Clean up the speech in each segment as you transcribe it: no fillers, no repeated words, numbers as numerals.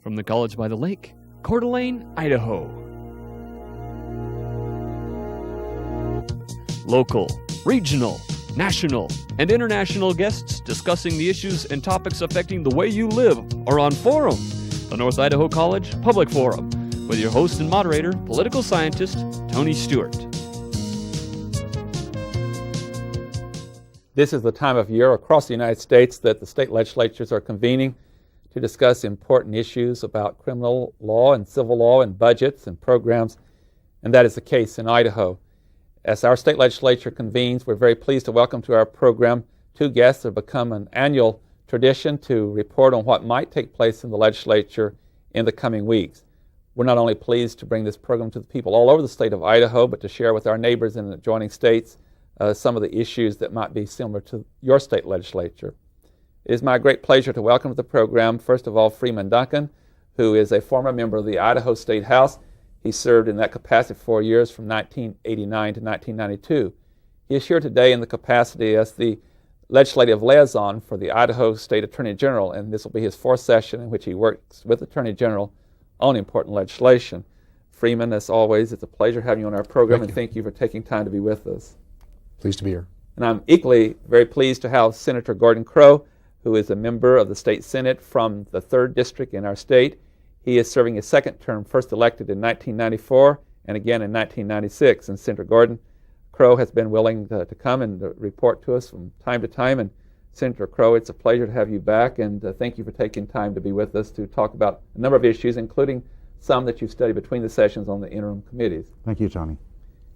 from the College by the Lake, Coeur d'Alene, Idaho. Local, regional, national, and international guests discussing the issues and topics affecting the way you live are on Forum, the North Idaho College Public Forum, with your host and moderator, political scientist Tony Stewart. This is the time of year across the United States that the state legislatures are convening to discuss important issues about criminal law and civil law and budgets and programs, and that is the case in Idaho. As our state legislature convenes, we're very pleased to welcome to our program two guests that have become an annual tradition to report on what might take place in the legislature in the coming weeks. We're not only pleased to bring this program to the people all over the state of Idaho, but to share with our neighbors in the adjoining states some of the issues that might be similar to your state legislature. It is my great pleasure to welcome to the program, first of all, Freeman Duncan, who is a former member of the Idaho State House. He served in that capacity for 4 years from 1989 to 1992. He is here today in the capacity as the legislative liaison for the Idaho State Attorney General, and this will be his fourth session in which he works with the Attorney General on important legislation. Freeman, as always, it's a pleasure having you on our program, and thank you for taking time to be with us. Pleased to be here. And I'm equally very pleased to have Senator Gordon Crow, who is a member of the State Senate from the 3rd District in our state. He is serving his second term, first elected in 1994 and again in 1996. And Senator Gordon Crow has been willing to come and report to us from time to time. And Senator Crow, it's a pleasure to have you back, and thank you for taking time to be with us to talk about a number of issues, including some that you've studied between the sessions on the interim committees. Thank you, Tony.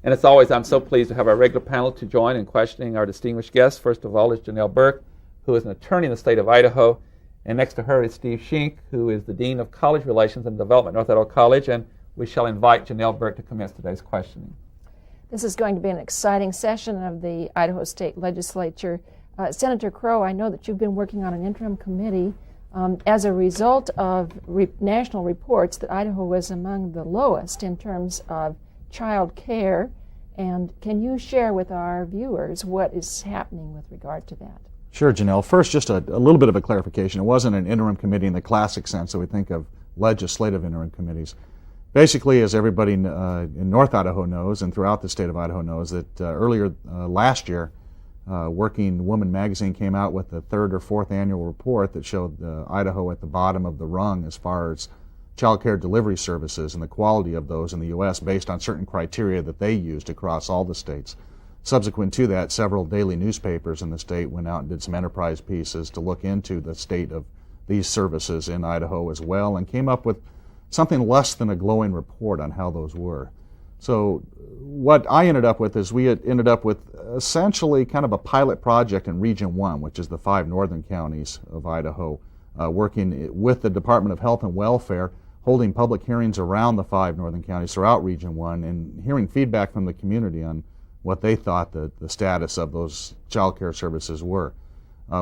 And as always, I'm so pleased to have our regular panel to join in questioning our distinguished guests. First of all is Janelle Burke, who is an attorney in the state of Idaho. And next to her is Steve Schenck, who is the Dean of College Relations and Development at North Idaho College. And we shall invite Janelle Burke to commence today's questioning. This is going to be an exciting session of the Idaho State Legislature. Senator Crow, I know that you've been working on an interim committee as a result of national reports that Idaho was among the lowest in terms of child care. And can you share with our viewers what is happening with regard to that? Sure, Janelle. First, just a little bit of a clarification. It wasn't an interim committee in the classic sense that we think of legislative interim committees. Basically, as everybody in North Idaho knows and throughout the state of Idaho knows, that earlier last year, Working Woman magazine came out with the 3rd or 4th annual report that showed Idaho at the bottom of the rung as far as child care delivery services and the quality of those in the U.S. based on certain criteria that they used across all the states. Subsequent to that, several daily newspapers in the state went out and did some enterprise pieces to look into the state of these services in Idaho as well, and came up with something less than a glowing report on how those were. So what I ended up with is we had ended up with essentially kind of a pilot project in Region 1, which is the 5 northern counties of Idaho, working with the Department of Health and Welfare, holding public hearings around the 5 northern counties throughout Region 1 and hearing feedback from the community on what they thought the status of those child care services were.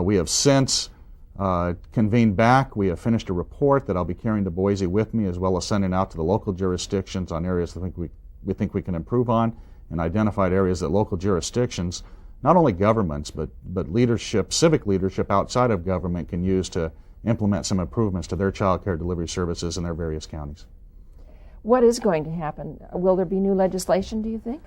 We have since convened back. We have finished a report that I'll be carrying to Boise with me, as well as sending out to the local jurisdictions on areas that we think we can improve on, and identified areas that local jurisdictions, not only governments, but leadership, civic leadership outside of government, can use to implement some improvements to their child care delivery services in their various counties. What is going to happen? Will there be new legislation, do you think?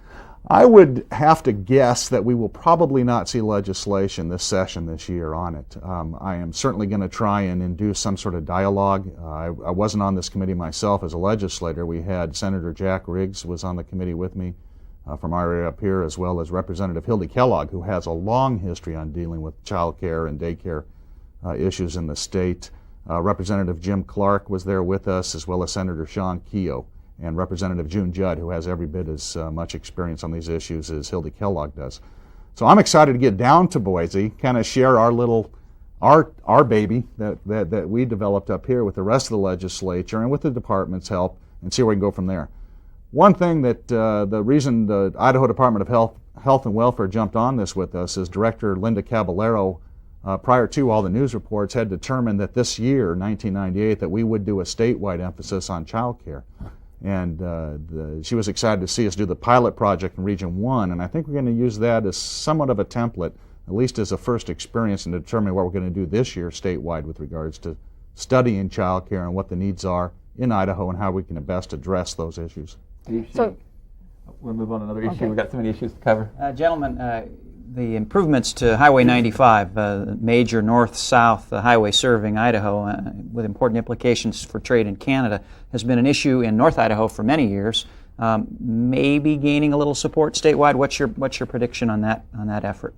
I would have to guess that we will probably not see legislation this session this year on it. I am certainly going to try and induce some sort of dialogue. I wasn't on this committee myself as a legislator. We had Senator Jack Riggs was on the committee with me from our area up here, as well as Representative Hildy Kellogg, who has a long history on dealing with child care and daycare issues in the state. Representative Jim Clark was there with us, as well as Senator Sean Keogh and Representative June Judd, who has every bit as much experience on these issues as Hildy Kellogg does. So I'm excited to get down to Boise, kind of share our baby that we developed up here with the rest of the legislature and with the department's help, and see where we can go from there. One thing that the reason the Idaho Department of Health and Welfare jumped on this with us is Director Linda Caballero, prior to all the news reports, had determined that this year, 1998, that we would do a statewide emphasis on child care. And she was excited to see us do the pilot project in Region 1, and I think we're going to use that as somewhat of a template, at least as a first experience, in determining what we're going to do this year statewide with regards to studying child care and what the needs are in Idaho and how we can best address those issues. So, we'll move on to another Okay. issue. We've got so many issues to cover. Gentlemen, the improvements to Highway 95, major north-south highway serving Idaho with important implications for trade in Canada, has been an issue in North Idaho for many years, maybe gaining a little support statewide. What's your prediction on that effort?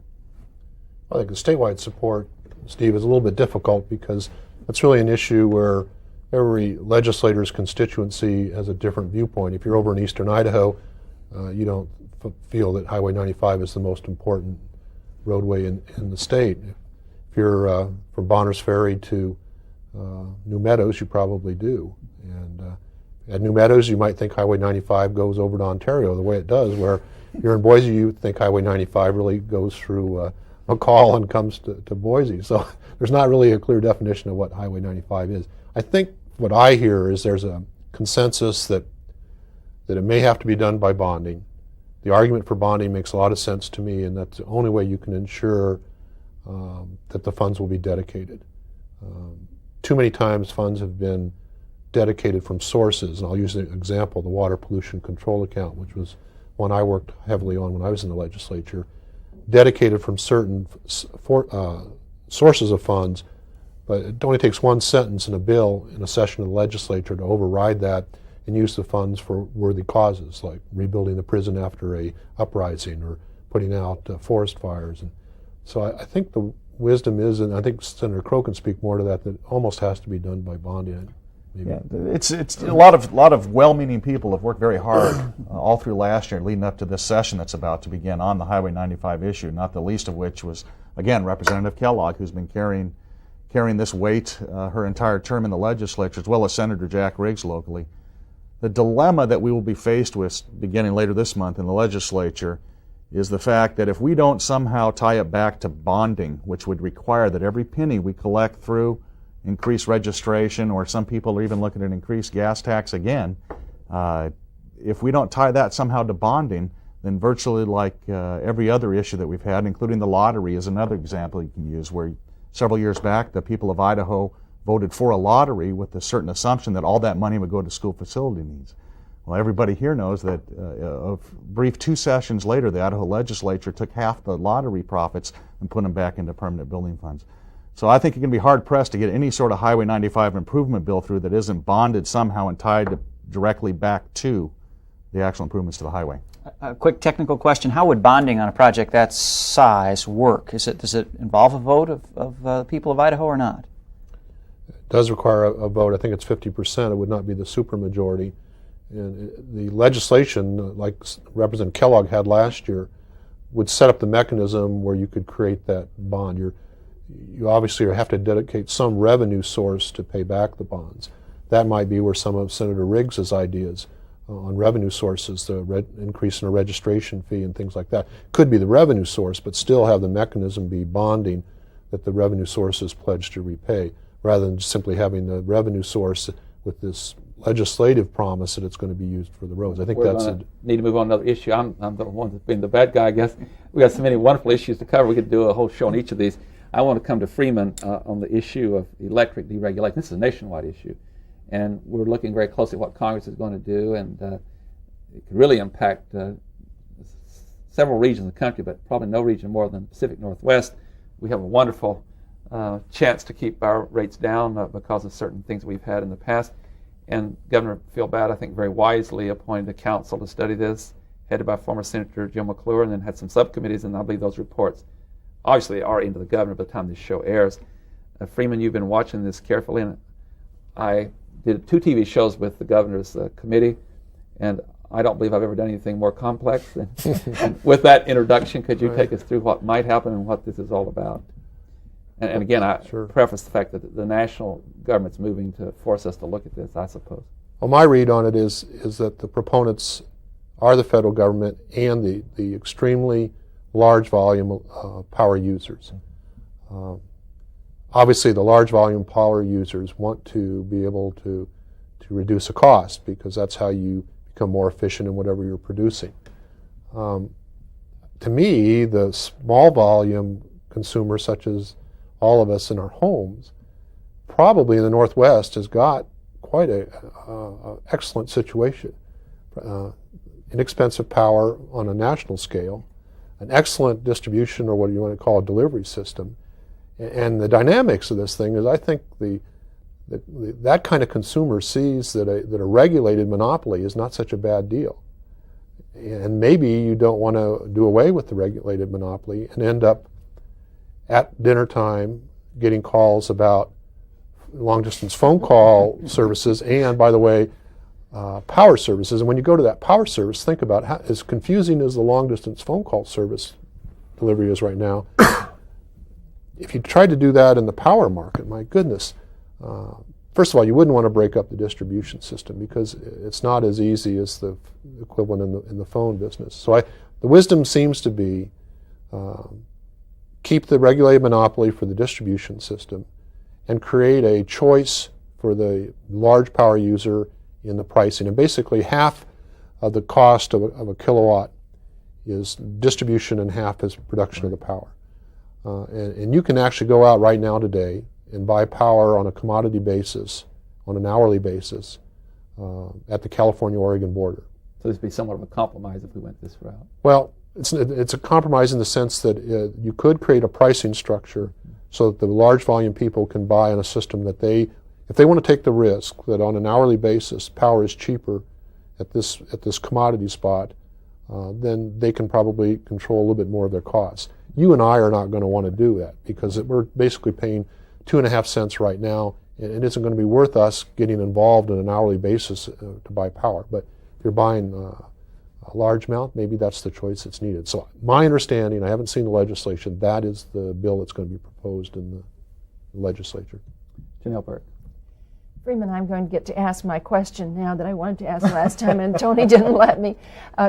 I think the statewide support, Steve, is a little bit difficult because it's really an issue where every legislator's constituency has a different viewpoint. If you're over in eastern Idaho, you don't feel that Highway 95 is the most important roadway in the state. If you're from Bonners Ferry to New Meadows, you probably do. And at New Meadows, you might think Highway 95 goes over to Ontario the way it does, where you're in Boise, you think Highway 95 really goes through McCall and comes to Boise. So there's not really a clear definition of what Highway 95 is. I think what I hear is there's a consensus that it may have to be done by bonding. The argument for bonding makes a lot of sense to me, and that's the only way you can ensure that the funds will be dedicated. Too many times funds have been dedicated from sources, and I'll use an example, the Water Pollution Control Account, which was one I worked heavily on when I was in the legislature, dedicated from certain sources of funds, but it only takes one sentence in a bill in a session of the legislature to override that and use the funds for worthy causes, like rebuilding the prison after a uprising or putting out forest fires. And so I think the wisdom is, and I think Senator Crow can speak more to that, that it almost has to be done by bonding. Maybe. Yeah, it's a lot of well-meaning people have worked very hard all through last year leading up to this session that's about to begin on the Highway 95 issue, not the least of which was, again, Representative Kellogg, who's been carrying this weight her entire term in the legislature, as well as Senator Jack Riggs locally. The dilemma that we will be faced with beginning later this month in the legislature is the fact that if we don't somehow tie it back to bonding, which would require that every penny we collect through increased registration, or some people are even looking at increased gas tax again, if we don't tie that somehow to bonding, then virtually like every other issue that we've had, including the lottery is another example you can use, where several years back the people of Idaho voted for a lottery with a certain assumption that all that money would go to school facility needs. Well, everybody here knows that a brief 2 sessions later, the Idaho legislature took half the lottery profits and put them back into permanent building funds. So I think you're going to be hard-pressed to get any sort of Highway 95 improvement bill through that isn't bonded somehow and tied directly back to the actual improvements to the highway. A quick technical question. How would bonding on a project that size work? Does it involve a vote of the people of Idaho or not? It does require a vote. I think it's 50%. It would not be the supermajority. And the legislation, like Representative Kellogg had last year, would set up the mechanism where you could create that bond. You obviously have to dedicate some revenue source to pay back the bonds. That might be where some of Senator Riggs's ideas on revenue sources, the increase in a registration fee and things like that, could be the revenue source, but still have the mechanism be bonding that the revenue source is pledged to repay, rather than simply having the revenue source with this legislative promise that it's going to be used for the roads. I think Need to move on to another issue. I'm the one that's been the bad guy, I guess. We got so many wonderful issues to cover. We could do a whole show on each of these. I want to come to Freeman on the issue of electric deregulation. This is a nationwide issue, and we're looking very closely at what Congress is going to do, and it could really impact several regions of the country, but probably no region more than the Pacific Northwest. We have a wonderful chance to keep our rates down because of certain things we've had in the past. And Governor Phil Batt, I think, very wisely appointed a council to study this, headed by former Senator Jim McClure, and then had some subcommittees, and I believe those reports obviously are into the governor by the time this show airs. Freeman, you've been watching this carefully, and I did 2 TV shows with the governor's committee, and I don't believe I've ever done anything more complex. And with that introduction, could you take us through what might happen and what this is all about? And again, I preface the fact that the national government's moving to force us to look at this, I suppose. Well, my read on it is that the proponents are the federal government and the extremely large volume power users. Obviously, the large volume power users want to be able to reduce the cost, because that's how you become more efficient in whatever you're producing. To me, the small volume consumers, such as all of us in our homes, probably in the Northwest has got quite a excellent situation. Inexpensive power on a national scale, an excellent distribution, or what you want to call a delivery system. And the dynamics of this thing is, I think that kind of consumer sees that a regulated monopoly is not such a bad deal. And maybe you don't want to do away with the regulated monopoly and end up at dinner time getting calls about long-distance phone call services and, by the way, power services. And when you go to that power service, think about how as confusing as the long-distance phone call service delivery is right now. If you tried to do that in the power market, my goodness, first of all, you wouldn't want to break up the distribution system because it's not as easy as the equivalent in the phone business. So the wisdom seems to be keep the regulated monopoly for the distribution system and create a choice for the large power user in the pricing. And basically half of the cost of a kilowatt is distribution and half is production of the power. And you can actually go out right now today and buy power on a commodity basis, on an hourly basis, at the California-Oregon border. So this would be somewhat of a compromise if we went this route. Well, it's a compromise in the sense that you could create a pricing structure so that the large volume people can buy on a system that if they want to take the risk that on an hourly basis power is cheaper at this commodity spot, then they can probably control a little bit more of their costs. You and I are not going to want to do that because we're basically paying 2.5 cents right now, and it isn't going to be worth us getting involved on an hourly basis to buy power. But if you're buying a large amount, maybe that's the choice that's needed. So my understanding, I haven't seen the legislation, that is the bill that's going to be proposed in the legislature. Janelle Burke. Freeman, I'm going to get to ask my question now that I wanted to ask last time, and Tony didn't let me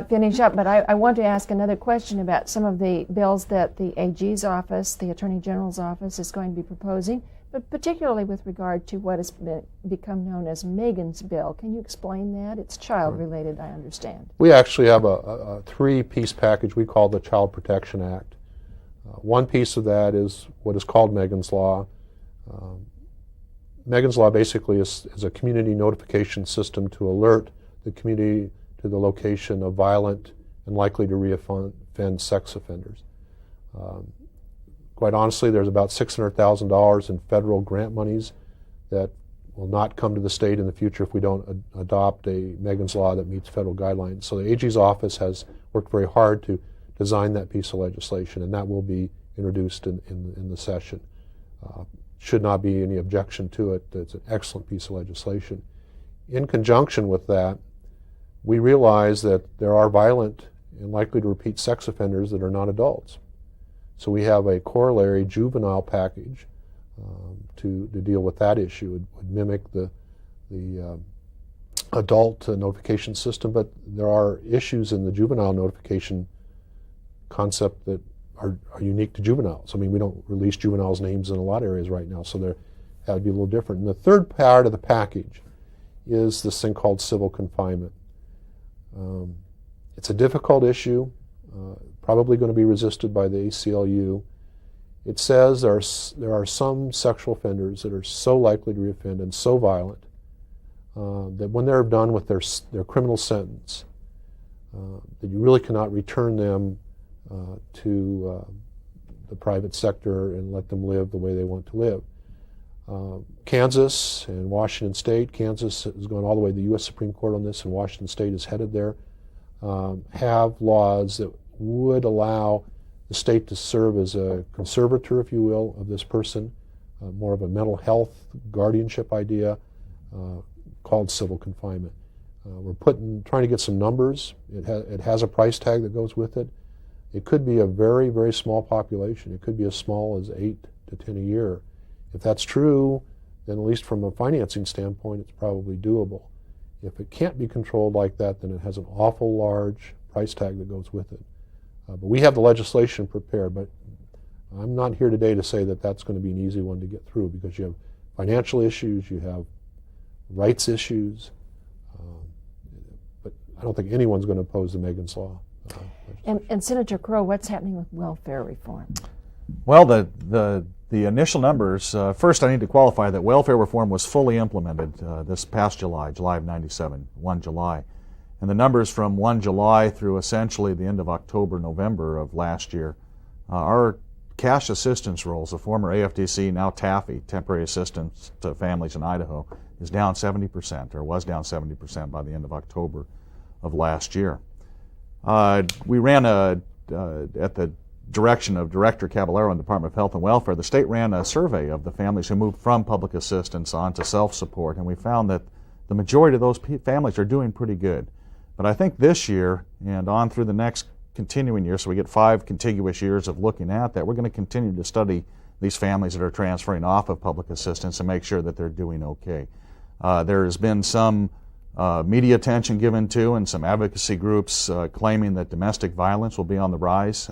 finish up. But I want to ask another question about some of the bills that the AG's office, the Attorney General's office, is going to be proposing, but particularly with regard to what has become known as Megan's bill. Can you explain that? It's child-related, I understand. We actually have a three-piece package we call the Child Protection Act. One piece of that is what is called Megan's Law. Megan's Law basically is a community notification system to alert the community to the location of violent and likely to reoffend sex offenders. Quite honestly, there's about $600,000 in federal grant monies that will not come to the state in the future if we don't adopt a Megan's Law that meets federal guidelines. So the AG's office has worked very hard to design that piece of legislation, and that will be introduced in the session. Should not be any objection to it. It's an excellent piece of legislation. In conjunction with that, we realize that there are violent and likely to repeat sex offenders that are not adults. So we have a corollary juvenile package to deal with that issue. It would mimic the adult notification system, but there are issues in the juvenile notification concept that are unique to juveniles. I mean, we don't release juveniles' names in a lot of areas right now, so that would be a little different. And the third part of the package is this thing called civil confinement. It's a difficult issue, probably going to be resisted by the ACLU. It says there are some sexual offenders that are so likely to reoffend and so violent that when they're done with their criminal sentence, that you really cannot return them to the private sector and let them live the way they want to live. Kansas and Washington State, Kansas has gone all the way to the U.S. Supreme Court on this, and Washington State is headed there, have laws that would allow the state to serve as a conservator, if you will, of this person, more of a mental health guardianship idea called civil confinement. We're trying to get some numbers. It has a price tag that goes with it. It could be a very, very small population. It could be as small as 8 to 10 a year. If that's true, then at least from a financing standpoint, it's probably doable. If it can't be controlled like that, then it has an awful large price tag that goes with it. But we have the legislation prepared, but I'm not here today to say that that's going to be an easy one to get through because you have financial issues, you have rights issues, but I don't think anyone's going to oppose the Megan's Law. And Senator Crow, what's happening with welfare reform? Well, the initial numbers, first I need to qualify that welfare reform was fully implemented this past July of 97, 1 July. And the numbers from 1 July through essentially the end of October, November of last year, our cash assistance rolls, the former AFDC, now TAFI, Temporary Assistance to Families in Idaho, is down 70%, or was down 70% by the end of October of last year. We ran at the direction of Director Caballero in the Department of Health and Welfare, the state ran a survey of the families who moved from public assistance onto self-support, and we found that the majority of those families are doing pretty good. But I think this year and on through the next continuing year, so we get 5 contiguous years of looking at that, we're going to continue to study these families that are transferring off of public assistance and make sure that they're doing okay. There has been some media attention given to and some advocacy groups claiming that domestic violence will be on the rise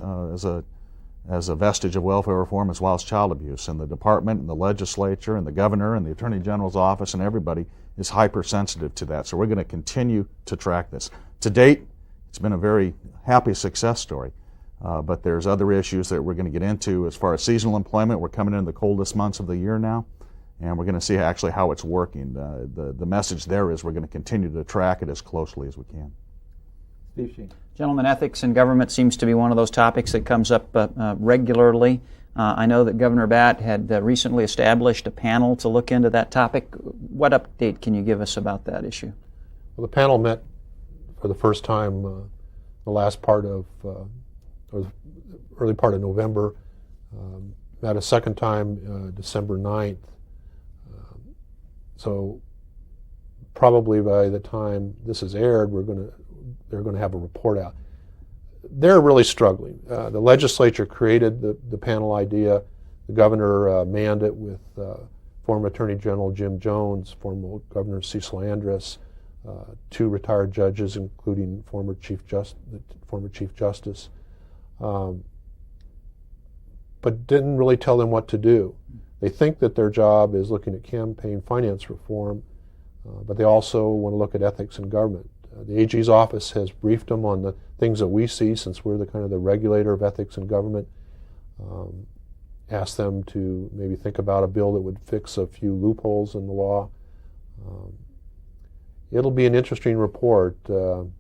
as a vestige of welfare reform, as well as child abuse. And the department and the legislature and the governor and the attorney general's office and everybody is hypersensitive to that. So we're going to continue to track this. To date, it's been a very happy success story. But there's other issues that we're going to get into as far as seasonal employment. We're coming into the coldest months of the year now, and we're going to see actually how it's working. The message there is we're going to continue to track it as closely as we can. Steve Sheen. Gentlemen, ethics in government seems to be one of those topics that comes up regularly. I know that Governor Batt had recently established a panel to look into that topic. What update can you give us about that issue? Well, the panel met for the first time the last part of, or the early part of November, met a second time December 9th. So probably by the time this is aired, they're going to have a report out. They're really struggling. The legislature created the panel idea. The governor manned it with former Attorney General Jim Jones, former Governor Cecil Andrus, 2 retired judges, including former Chief Justice, but didn't really tell them what to do. They think that their job is looking at campaign finance reform, but they also want to look at ethics in government. The AG's office has briefed them on the things that we see, since we're the kind of the regulator of ethics in government. Asked them to maybe think about a bill that would fix a few loopholes in the law. It'll be an interesting report. Of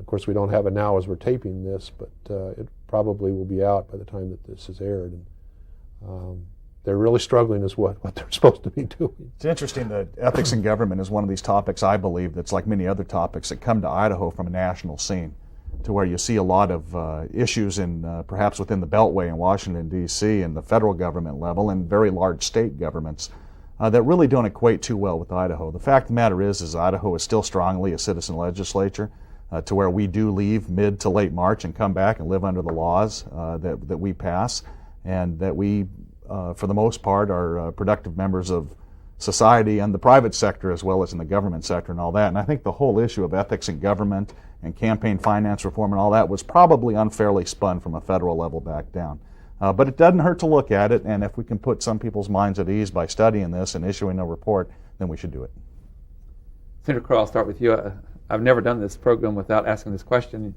course, we don't have it now as we're taping this, but it probably will be out by the time that this is aired. And, they're really struggling as what they're supposed to be doing. It's interesting that ethics in government is one of these topics, I believe, that's like many other topics that come to Idaho from a national scene, to where you see a lot of issues in perhaps within the Beltway in Washington, D.C. and the federal government level and very large state governments that really don't equate too well with Idaho. The fact of the matter is Idaho is still strongly a citizen legislature, to where we do leave mid to late March and come back and live under the laws that we pass, and that we for the most part, are productive members of society and the private sector as well as in the government sector and all that. And I think the whole issue of ethics in government and campaign finance reform and all that was probably unfairly spun from a federal level back down. But it doesn't hurt to look at it, and if we can put some people's minds at ease by studying this and issuing a report, then we should do it. Senator Crow, I'll start with you. I've never done this program without asking this question.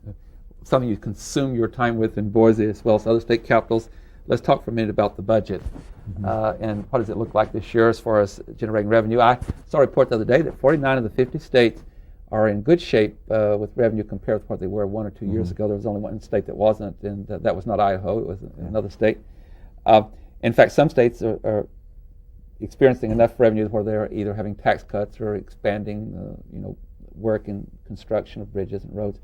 Something you consume your time with in Boise as well as other state capitals. Let's talk for a minute about the budget and what does it look like this year as far as generating revenue. I saw a report the other day that 49 of the 50 states are in good shape with revenue compared with what they were 1 or 2 years ago. There was only one state that wasn't, and that was not Idaho. It was another state. In fact, some states are experiencing enough revenue where they're either having tax cuts or expanding work in construction of bridges and roads.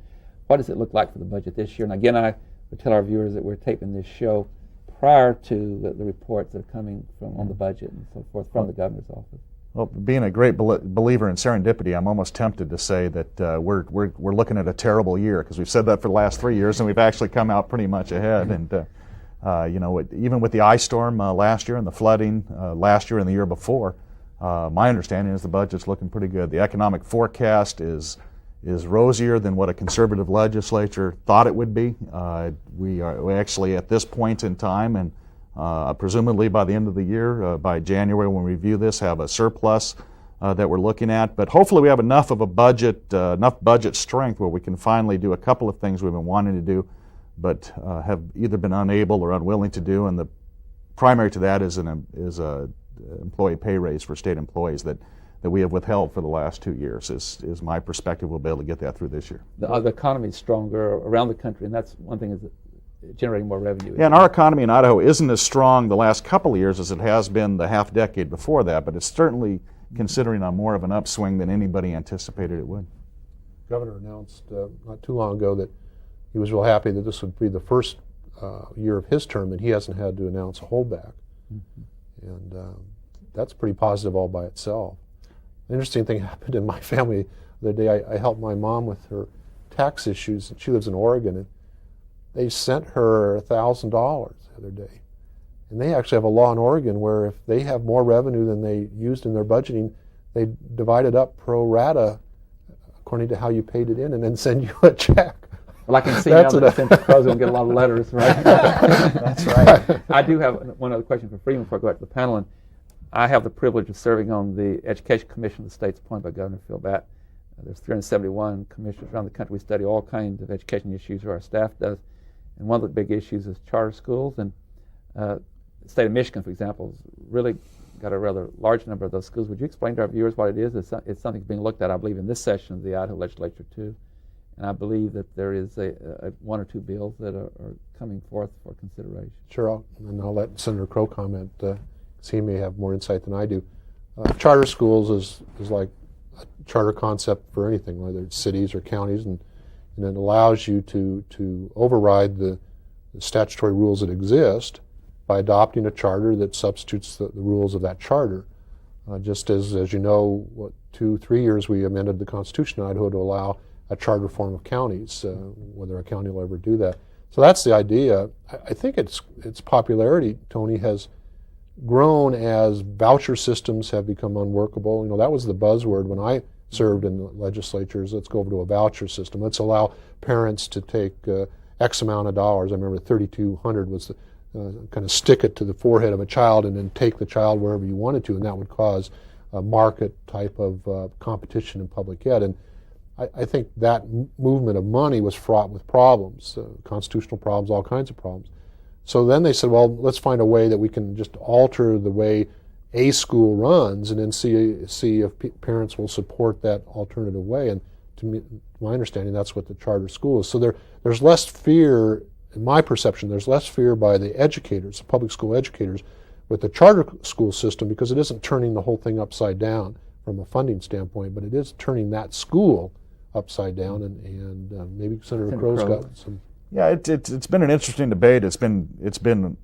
What does it look like for the budget this year? And again, I would tell our viewers that we're taping this show prior to the reports that are coming from on the budget and so forth from the governor's office. Well, being a great believer in serendipity, I'm almost tempted to say that we're looking at a terrible year, because we've said that for the last 3 years and we've actually come out pretty much ahead. And even with the ice storm last year and the flooding last year and the year before, my understanding is the budget's looking pretty good. The economic forecast is rosier than what a conservative legislature thought it would be. We actually at this point in time, and presumably by the end of the year, by January when we review this, have a surplus that we're looking at. But hopefully we have enough of a budget, enough budget strength where we can finally do a couple of things we've been wanting to do, but have either been unable or unwilling to do. And the primary to that is a employee pay raise for state employees that we have withheld for the last 2 years. Is my perspective. We'll be able to get that through this year. The economy is stronger around the country, and that's one thing, is generating more revenue. Yeah, and our economy in Idaho isn't as strong the last couple of years as it has been the half decade before that, but it's certainly considering on more of an upswing than anybody anticipated it would. The governor announced not too long ago that he was real happy that this would be the first year of his term that he hasn't had to announce a holdback. Mm-hmm. And that's pretty positive all by itself. An interesting thing happened in my family the other day. I helped my mom with her tax issues, and she lives in Oregon, and they sent her $1,000 the other day. And they actually have a law in Oregon where if they have more revenue than they used in their budgeting, they divide it up pro rata according to how you paid it in and then send you a check. Well, I can see now that I sent the president get a lot of letters, right? That's right. I do have one other question for Freeman before I go back to the panel. And I have the privilege of serving on the Education Commission of the states appointed by Governor Phil Batt. There's 371 commissioners around the country. We study all kinds of education issues, or our staff does. And one of the big issues is charter schools. And the state of Michigan, for example, has really got a rather large number of those schools. Would you explain to our viewers what it is? It's something being looked at, I believe, in this session of the Idaho legislature, too. And I believe that there is one or two bills that are coming forth for consideration. Sure, and I'll let Senator Crow comment, because he may have more insight than I do. Charter schools is like a charter concept for anything, whether it's cities or counties, and it allows you to override the statutory rules that exist by adopting a charter that substitutes the rules of that charter. Just as you know, 2-3 years we amended the Constitution in Idaho to allow a charter form of counties, whether a county will ever do that. So that's the idea. I think its popularity, Tony, has grown as voucher systems have become unworkable. You know, that was the buzzword when I served in the legislatures. Let's go over to a voucher system. Let's allow parents to take X amount of dollars. I remember $3,200 was the, kind of stick it to the forehead of a child and then take the child wherever you wanted to, and that would cause a market type of competition in public ed. And I think that movement of money was fraught with problems, constitutional problems, all kinds of problems. So then they said, well, let's find a way that we can just alter the way a school runs and then see if parents will support that alternative way. And to my understanding, that's what the charter school is. So there's less fear, in my perception, there's less fear by the educators, the public school educators, with the charter school system, because it isn't turning the whole thing upside down from a funding standpoint, but it is turning that school upside down, and maybe Senator Crow's got some. Yeah, it's been an interesting debate. It's been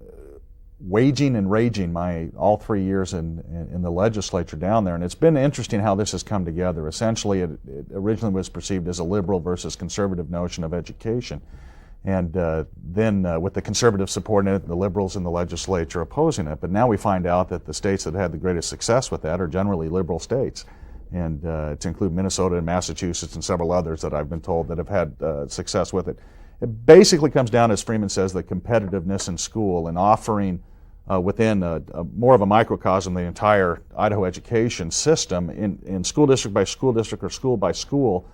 waging and raging all 3 years in the legislature down there, and it's been interesting how this has come together. Essentially, it originally was perceived as a liberal versus conservative notion of education, and then with the conservative supporting it, the liberals in the legislature opposing it. But now we find out that the states that had the greatest success with that are generally liberal states, and to include Minnesota and Massachusetts and several others that I've been told that have had success with it. It basically comes down, as Freeman says, the competitiveness in school and offering within more of a microcosm the entire Idaho education system in school district by school district or school by school.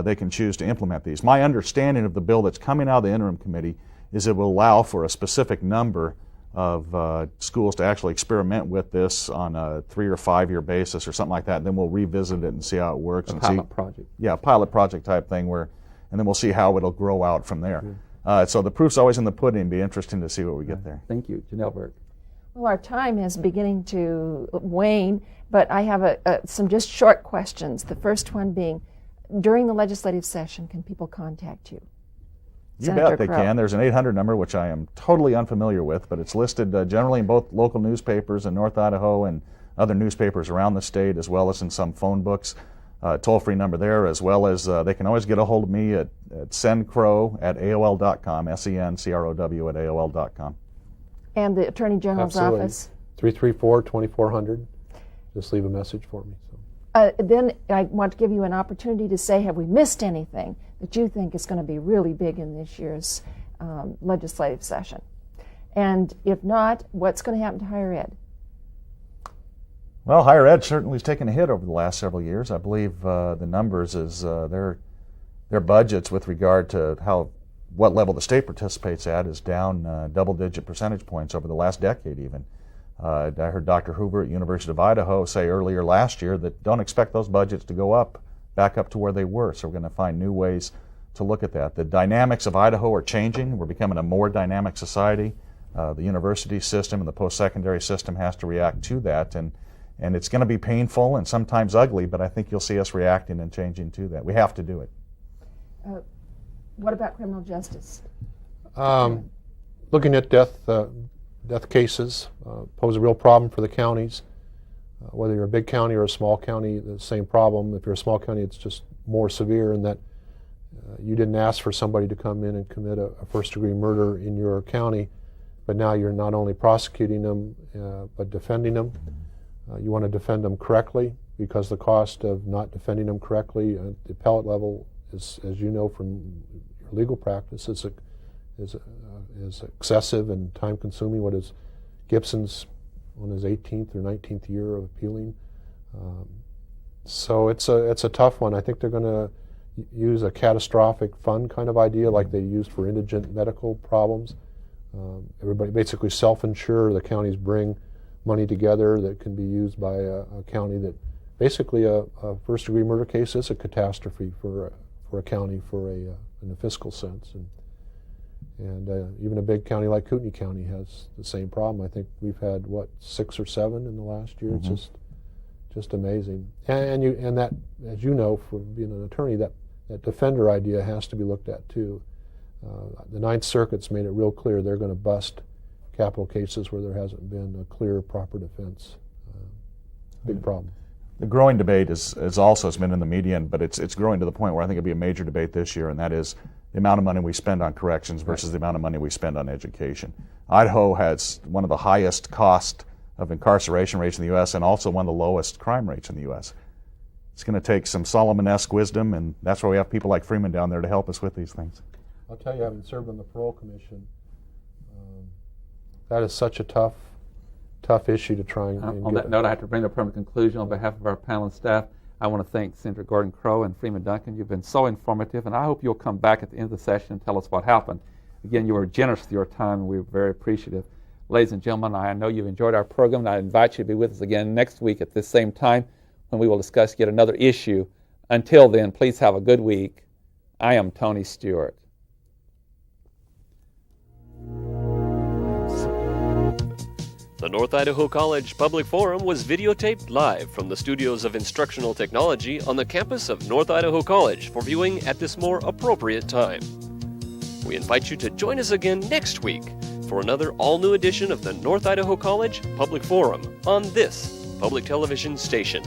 They can choose to implement these. My understanding of the bill that's coming out of the interim committee is it will allow for a specific number of schools to actually experiment with this on a 3 or 5 year basis or something like that. And then we'll revisit it and see how it works. A pilot project. Yeah, a pilot project type thing and then we'll see how it'll grow out from there. So the proof's always in the pudding. It'll be interesting to see what we get there. Thank you. Janelle Burke. Well, our time is beginning to wane, but I have some just short questions. The first one being, during the legislative session, can people contact you? You Senator bet they Crow. can. There's an 800 number, which I am totally unfamiliar with, but it's listed generally in both local newspapers in North Idaho and other newspapers around the state, as well as in some phone books. Toll-free number there, as well as they can always get a hold of me at sencrow@aol.com, SENCROW at AOL.com. And the Attorney General's Absolutely. office? 334-2400. Just leave a message for me. So. Then I want to give you an opportunity to say, have we missed anything that you think is going to be really big in this year's legislative session? And if not, what's going to happen to higher ed? Well, higher ed certainly has taken a hit over the last several years. I believe the numbers is their budgets with regard to how what level the state participates at is down double-digit percentage points over the last decade even. I heard Dr. Hoover at University of Idaho say earlier last year that don't expect those budgets to go up, back up to where they were. So we're going to find new ways to look at that. The dynamics of Idaho are changing. We're becoming a more dynamic society. The university system and the post-secondary system has to react to that, and it's going to be painful and sometimes ugly, but I think you'll see us reacting and changing to that. We have to do it. What about criminal justice? Looking at death cases pose a real problem for the counties. Whether you're a big county or a small county, the same problem. If you're a small county, it's just more severe in that you didn't ask for somebody to come in and commit a first-degree murder in your county, but now you're not only prosecuting them, but defending them. You want to defend them correctly, because the cost of not defending them correctly at the appellate level is, as you know from your legal practice, is excessive and time-consuming. What is Gibson's on his 18th or 19th year of appealing? So it's a tough one. I think they're going to use a catastrophic fund kind of idea like they used for indigent medical problems. Everybody basically self-insure. The counties bring money together that can be used by a county that basically a first-degree murder case is a catastrophe for a county in a fiscal sense. And even a big county like Kootenai County has the same problem. I think we've had, 6 or 7 in the last year. Mm-hmm. It's just amazing. And that, as you know, from being an attorney, that defender idea has to be looked at too. The Ninth Circuit's made it real clear they're going to bust capital cases where there hasn't been a clear, proper defense. Big problem. The growing debate is also, it's been in the media, but it's growing to the point where I think it'll be a major debate this year, and that is the amount of money we spend on corrections versus the amount of money we spend on education. Idaho has one of the highest cost of incarceration rates in the U.S. and also one of the lowest crime rates in the U.S. It's going to take some Solomon-esque wisdom, and that's why we have people like Freeman down there to help us with these things. I'll tell you, having served on the Parole Commission, that is such a tough issue to try and on that note, I have to bring the permanent conclusion on behalf of our panel and staff. I want to thank Senator Gordon Crow and Freeman Duncan. You've been so informative, and I hope you'll come back at the end of the session and tell us what happened. Again, you were generous with your time, and we're very appreciative. Ladies and gentlemen, I know you've enjoyed our program, and I invite you to be with us again next week at this same time when we will discuss yet another issue. Until then, please have a good week. I am Tony Stewart. The North Idaho College Public Forum was videotaped live from the studios of Instructional Technology on the campus of North Idaho College for viewing at this more appropriate time. We invite you to join us again next week for another all-new edition of the North Idaho College Public Forum on this public television station.